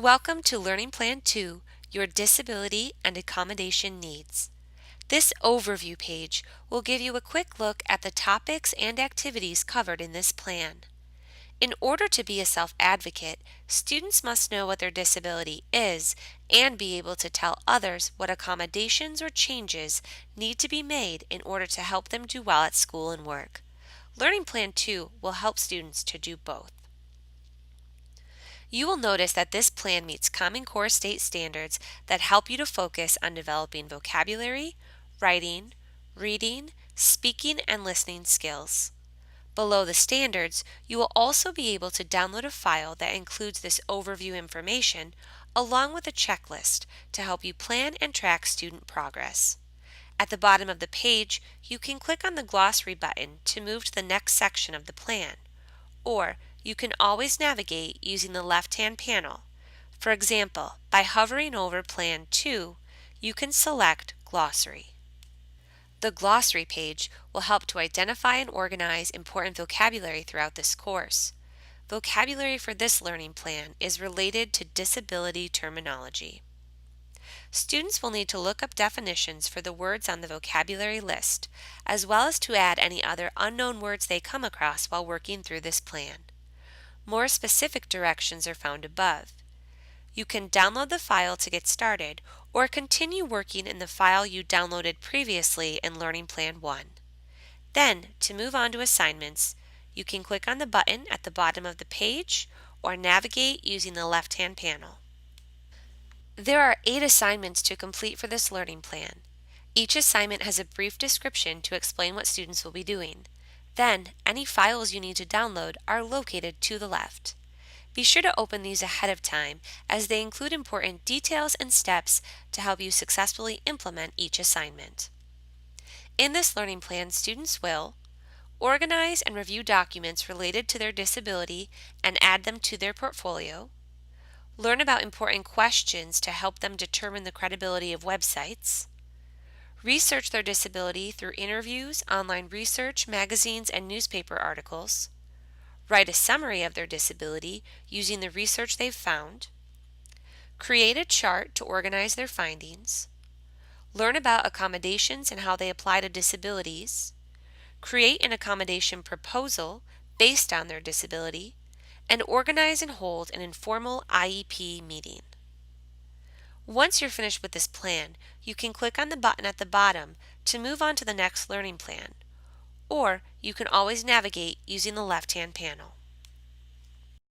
Welcome to Learning Plan 2, Your Disability and Accommodation Needs. This overview page will give you a quick look at the topics and activities covered in this plan. In order to be a self-advocate, students must know what their disability is and be able to tell others what accommodations or changes need to be made in order to help them do well at school and work. Learning Plan 2 will help students to do both. You will notice that this plan meets Common Core state standards that help you to focus on developing vocabulary, writing, reading, speaking, and listening skills. Below the standards, you will also be able to download a file that includes this overview information along with a checklist to help you plan and track student progress. At the bottom of the page, you can click on the glossary button to move to the next section of the plan, or you can always navigate using the left-hand panel. For example, by hovering over Plan 2, you can select Glossary. The glossary page will help to identify and organize important vocabulary throughout this course. Vocabulary for this learning plan is related to disability terminology. Students will need to look up definitions for the words on the vocabulary list, as well as to add any other unknown words they come across while working through this plan. More specific directions are found above. You can download the file to get started or continue working in the file you downloaded previously in Learning Plan 1. Then, to move on to assignments, you can click on the button at the bottom of the page or navigate using the left-hand panel. There are 8 assignments to complete for this learning plan. Each assignment has a brief description to explain what students will be doing. Then, any files you need to download are located to the left. Be sure to open these ahead of time as they include important details and steps to help you successfully implement each assignment. In this learning plan, students will organize and review documents related to their disability and add them to their portfolio, learn about important questions to help them determine the credibility of websites, research their disability through interviews, online research, magazines, and newspaper articles, write a summary of their disability using the research they've found, create a chart to organize their findings, learn about accommodations and how they apply to disabilities, create an accommodation proposal based on their disability, and organize and hold an informal IEP meeting. Once you're finished with this plan, you can click on the button at the bottom to move on to the next learning plan, or you can always navigate using the left-hand panel.